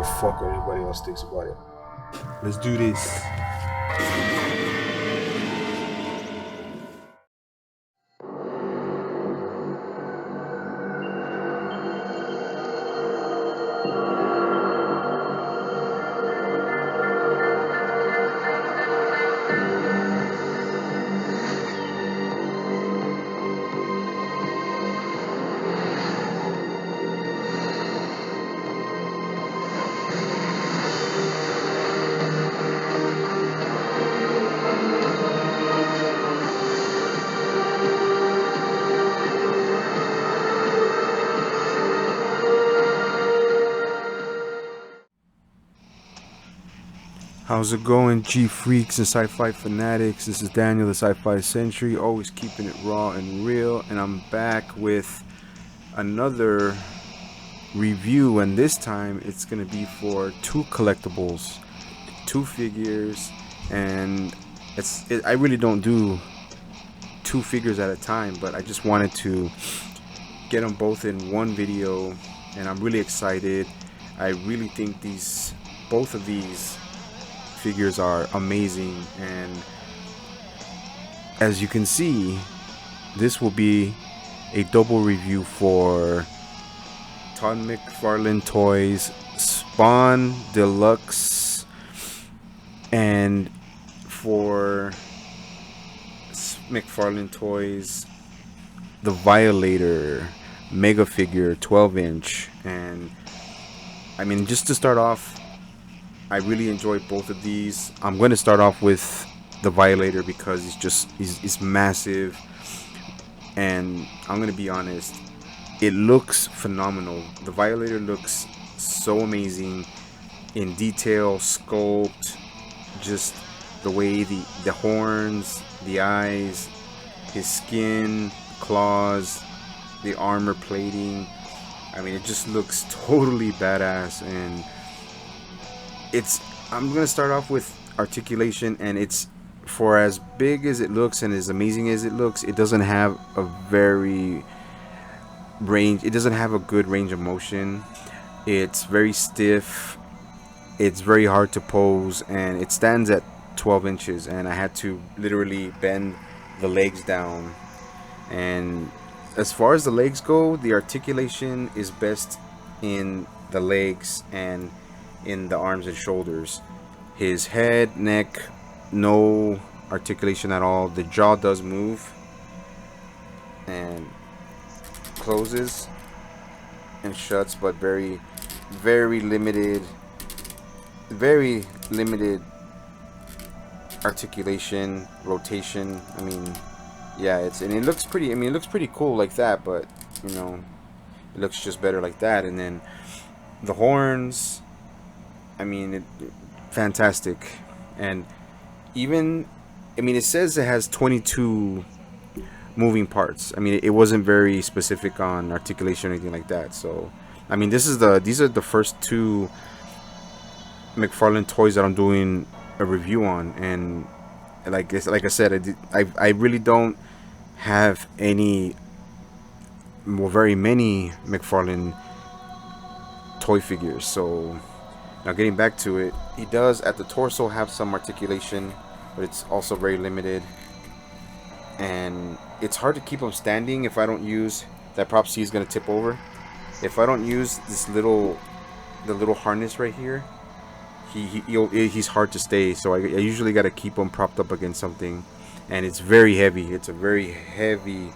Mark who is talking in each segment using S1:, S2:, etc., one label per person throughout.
S1: a fuck what anybody else thinks about it. Let's do this. How's it going, G-Freaks and Sci-Fi Fanatics? This is Daniel, the Sci-Fi Century, always keeping it raw and real, and I'm back with another review, and this time it's going to be for two collectibles, two figures, and I really don't do two figures at a time, but I just wanted to get them both in one video, and I'm really excited. I really think both of these figures are amazing, and as you can see, this will be a double review for Mcfarlane Toys Spawn Deluxe, and for Mcfarlane Toys the Violator mega figure 12-inch. And I mean, just to start off, I really enjoyed both of these. I'm going to start off with the Violator because he's massive, and I'm going to be honest, it looks phenomenal. The Violator looks so amazing in detail, sculpt, just the way the horns, the eyes, his skin, claws, the armor plating. I mean, it just looks totally badass. And I'm gonna start off with Articulation, and it's, for as big as it looks and as amazing as it looks, it doesn't have a good range of motion. It's very stiff, it's very hard to pose, and it stands at 12 inches, and I had to literally bend the legs down. And as far as the legs go, the articulation is best in the legs and in the arms and shoulders. His head, neck, no articulation at all. The jaw does move and closes and shuts, but very limited articulation, rotation. I mean, yeah, it looks pretty. I mean, it looks pretty cool like that, but you know, it looks just better like that. And then the horns, I mean, fantastic. And even, I mean, it says it has 22 moving parts. I mean, it wasn't very specific on articulation or anything like that. So, I mean, these are the first two Mcfarlane Toys that I'm doing a review on, and like I said, I really don't have very many Mcfarlane toy figures. So now getting back to it, he does at the torso have some articulation, but it's also very limited, and it's hard to keep him standing if I don't use that. Prop C is going to tip over if I don't use the little harness right here. He's hard to stay, so I usually got to keep him propped up against something, and it's very heavy. It's a very heavy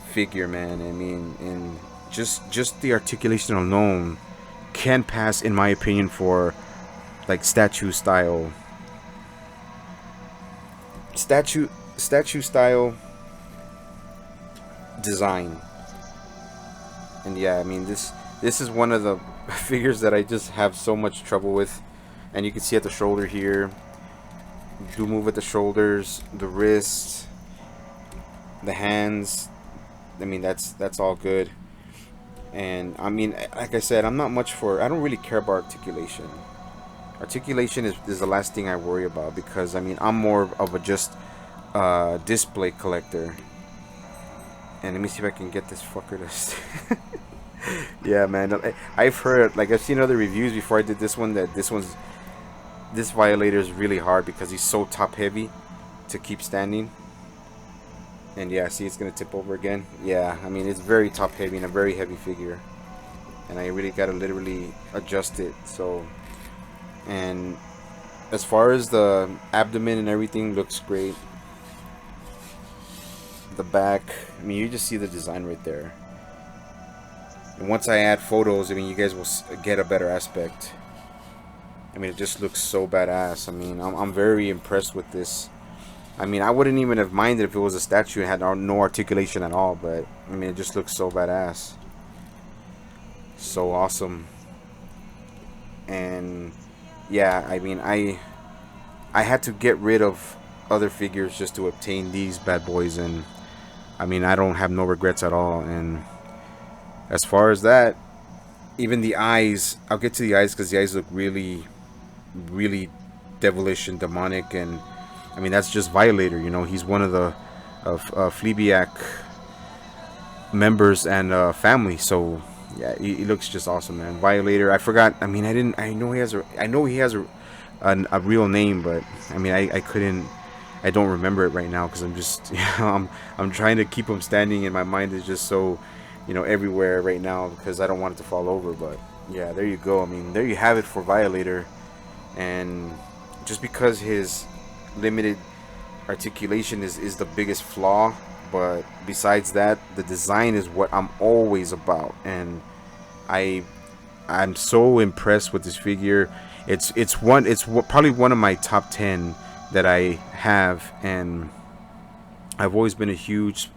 S1: figure, man. I mean, and just the articulation alone can pass, in my opinion, for like statue style design. And yeah, I mean, this is one of the figures that I just have so much trouble with. And you can see at the shoulder here, do move at the shoulders, the wrists, the hands. I mean, that's all good. And I mean, like I said, I'm not much for, I don't really care about articulation. Articulation is the last thing I worry about, because I mean, I'm more of a just display collector. And let me see if I can get this fucker to Yeah, man. I've heard, like, I've seen other reviews before I did this one, that this Violator is really hard because he's so top heavy to keep standing. And yeah, see, it's gonna tip over again. Yeah, I mean, it's very top heavy and a very heavy figure, and I really gotta literally adjust it. So, and as far as the abdomen and everything, looks great. The back, I mean, you just see the design right there. And once I add photos, I mean, you guys will get a better aspect. I mean, it just looks so badass. I mean, I'm very impressed with this. I mean, I wouldn't even have minded if it was a statue and had no articulation at all, but I mean, it just looks so badass. So awesome. And yeah, I mean, I had to get rid of other figures just to obtain these bad boys, and I mean, I don't have no regrets at all. And as far as that, even the eyes, I'll get to the eyes because the eyes look really, really devilish and demonic. And I mean, that's just Violator, you know. He's one of the Fleabiac members and family. So yeah, he looks just awesome, man. Violator. I forgot. I mean, I know he has a real name, but I mean, I couldn't. I don't remember it right now because I'm just, you know, I'm trying to keep him standing, and my mind is just so, you know, everywhere right now because I don't want it to fall over. But yeah, there you go. I mean, there you have it for Violator. And just because his limited articulation is the biggest flaw, but besides that, the design is what I'm always about. And I'm so impressed with this figure. It's probably one of my top 10 that I have, and I've always been a huge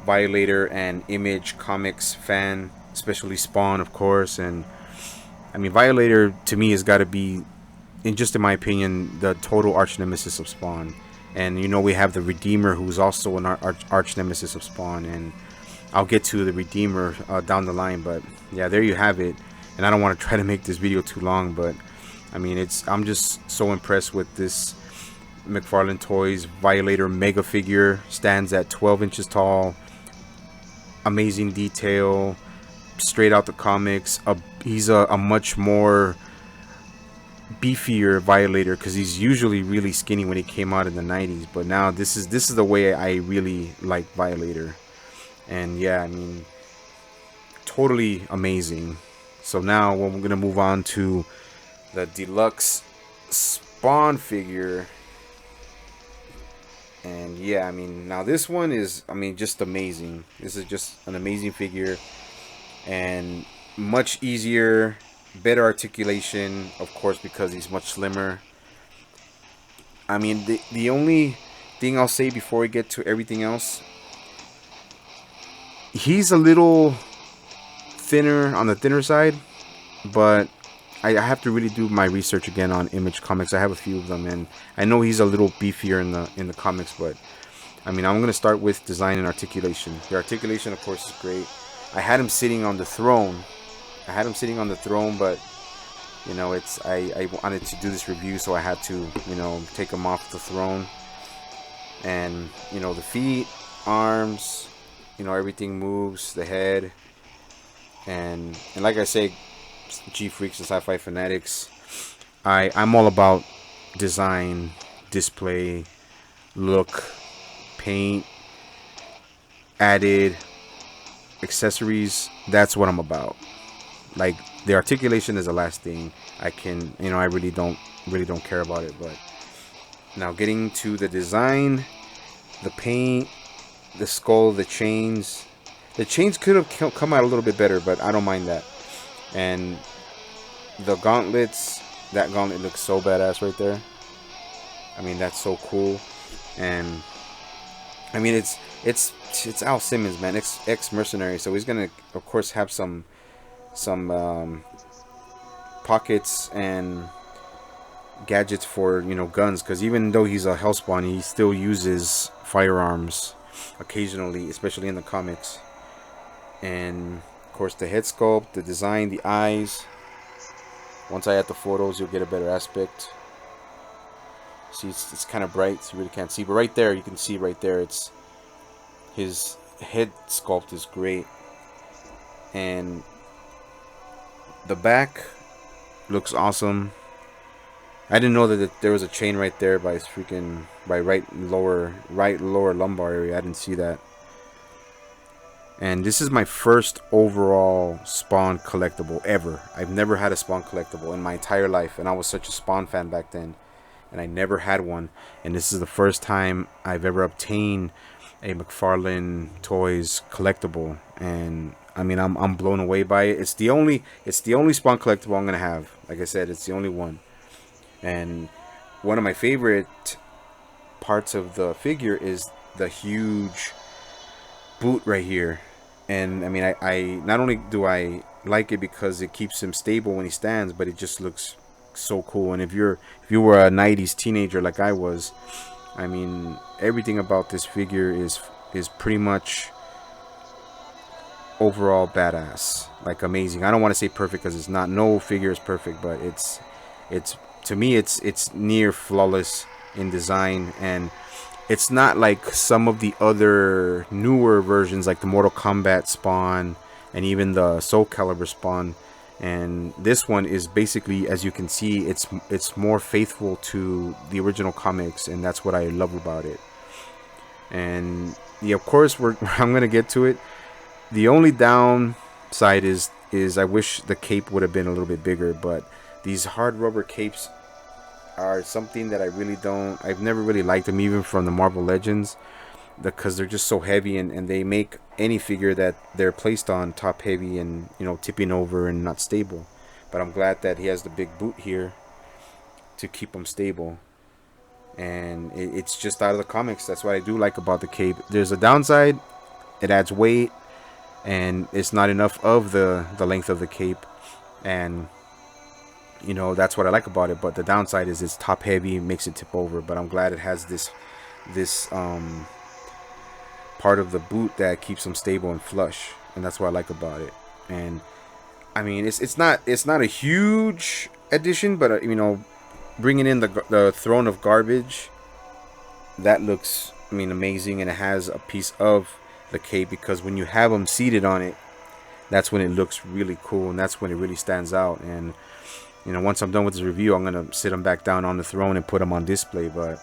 S1: Violator and Image Comics fan, especially Spawn, of course. And I mean, Violator to me has got to be, in my opinion, the total arch nemesis of Spawn. And you know, we have the Redeemer, who's also an arch nemesis of Spawn, and I'll get to the Redeemer down the line. But yeah, there you have it. And I don't want to try to make this video too long, but I mean, I'm just so impressed with this Mcfarlane Toys Violator mega figure. Stands at 12 inches tall, amazing detail, straight out the comics. He's a much more beefier Violator because he's usually really skinny when he came out in the 90s, but now this is the way I really like Violator. And yeah, I mean, totally amazing. So now we're gonna move on to the Deluxe Spawn figure. And yeah, I mean, now this one is, I mean, just amazing. This is just an amazing figure, and much easier, better articulation, of course, because he's much slimmer. I mean, the only thing I'll say before we get to everything else, he's a little thinner, on the thinner side, but I have to really do my research again on Image Comics. I have a few of them, and I know he's a little beefier in the comics, but I mean, I'm gonna start with design and articulation. The articulation, of course, is great. I had him sitting on the throne. But you know, I wanted to do this review, so I had to, you know, take him off the throne. And you know, the feet, arms, you know, everything moves, the head, and like I say, G Freaks and Sci-Fi Fanatics, I'm all about design, display, look, paint, added accessories. That's what I'm about. Like, the articulation is the last thing I can, you know, I really don't care about it. But now getting to the design, the paint, the skull, the chains could have come out a little bit better, but I don't mind that. And the gauntlets, that gauntlet looks so badass right there. I mean, that's so cool. And I mean, it's Al Simmons, man, ex mercenary, so he's gonna, of course, have some pockets and gadgets for, you know, guns, because even though he's a Hellspawn, he still uses firearms occasionally, especially in the comics. And of course, the head sculpt, the design, the eyes. Once I add the photos, you'll get a better aspect. See, it's kind of bright, so you really can't see, but right there, you can see right there, it's his head sculpt is great. And The back looks awesome. I didn't know that there was a chain right there by his freaking right lower lumbar area. I didn't see that. And this is my first overall Spawn collectible ever. I've never had a Spawn collectible in my entire life, and I was such a Spawn fan back then, and I never had one. And this is the first time I've ever obtained a Mcfarlane Toys collectible, and I mean I'm blown away by it. It's the only Spawn collectible I'm gonna have. Like I said, it's the only one. And one of my favorite parts of the figure is the huge boot right here. And I mean, I not only do I like it because it keeps him stable when he stands, but it just looks so cool. And if you were a 90s teenager like I was, I mean, everything about this figure is pretty much overall badass, like amazing. I don't want to say perfect because it's not. No figure is perfect, but it's to me it's near flawless in design, and it's not like some of the other newer versions like the Mortal Kombat Spawn and even the Soul Calibur Spawn. And this one is basically, as you can see, it's more faithful to the original comics, and that's what I love about it. And yeah, of course I'm gonna get to it. The only downside is I wish the cape would have been a little bit bigger, but these hard rubber capes are something that I've never really liked them, even from the Marvel Legends, because they're just so heavy, and they make any figure that they're placed on top heavy and, you know, tipping over and not stable. But I'm glad that he has the big boot here to keep him stable, and it's just out of the comics. That's what I do like about the cape. There's a downside: it adds weight, and it's not enough of the length of the cape, and you know, that's what I like about it. But the downside is it's top heavy, makes it tip over. But I'm glad it has this part of the boot that keeps them stable and flush, and that's what I like about it. And I mean, it's not a huge addition, but you know, bringing in the throne of garbage, that looks, I mean, amazing. And it has a piece of the cape, because when you have them seated on it, that's when it looks really cool, and that's when it really stands out. And you know, once I'm done with this review, I'm gonna sit them back down on the throne and put them on display. But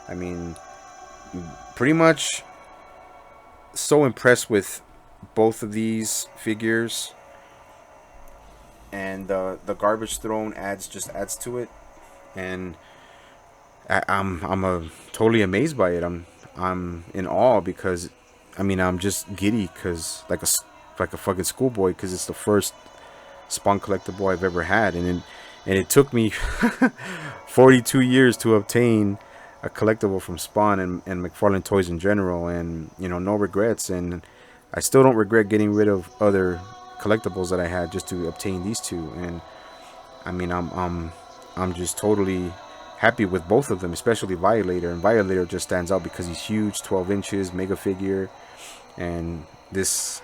S1: I mean, pretty much so impressed with both of these figures, and the garbage throne just adds to it. And I'm totally amazed by it. I'm in awe, because I mean, I'm just giddy, because like a fucking schoolboy, because it's the first Spawn collectible I've ever had, and it took me 42 years to obtain a collectible from Spawn and Mcfarlane Toys in general. And you know, no regrets, and I still don't regret getting rid of other collectibles that I had just to obtain these two. And I mean, I'm just totally happy with both of them, especially Violator. And Violator just stands out because he's huge, 12 inches, mega figure. And this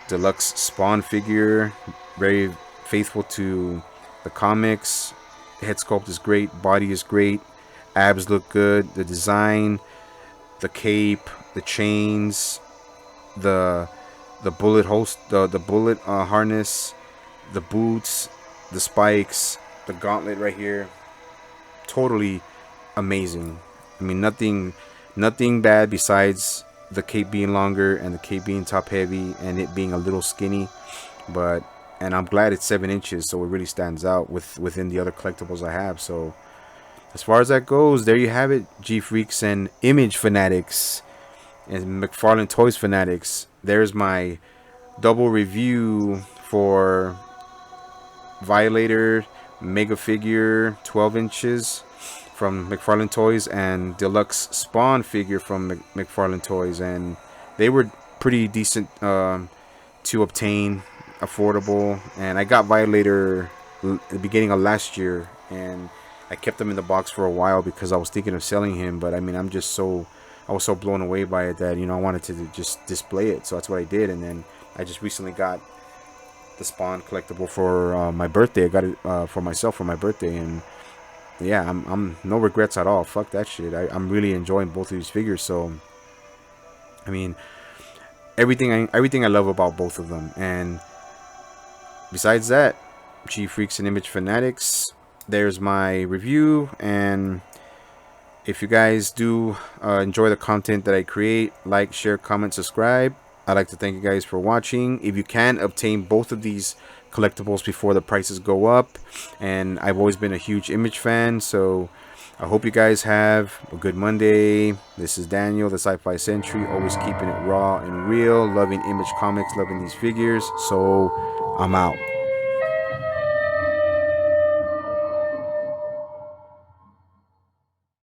S1: deluxe Spawn figure, very faithful to the comics. Head sculpt is great, body is great, abs look good, the design, the cape, the chains, the bullet bullet harness, the boots, the spikes, the gauntlet right here, totally amazing. I mean, nothing bad besides the cape being longer and the cape being top heavy and it being a little skinny. And I'm glad it's 7 inches, so it really stands out within the other collectibles I have. So as far as that goes, there you have it, G Freaks and Image Fanatics and Mcfarlane Toys Fanatics. There's my double review for Violator mega figure 12 inches from Mcfarlane Toys and Deluxe Spawn figure from Mcfarlane Toys, and they were pretty decent to obtain, affordable. And I got Violator at the beginning of last year, and I kept him in the box for a while because I was thinking of selling him. But I mean, I was so blown away by it that, you know, I wanted to just display it, so that's what I did. And then I just recently got the Spawn collectible for my birthday. I got it for myself for my birthday, and yeah, I'm no regrets at all. Fuck that shit. I'm really enjoying both of these figures. So I mean, everything I love about both of them. And besides that, G Freaks and Image Fanatics. There's my review, and if you guys do enjoy the content that I create, like, share, comment, subscribe. I'd like to thank you guys for watching. If you can obtain both of these collectibles before the prices go up, and I've always been a huge Image fan, so I hope you guys have a good Monday. This is Daniel, the Sci-Fi Century, always keeping it raw and real, loving Image Comics, loving these figures. So I'm out.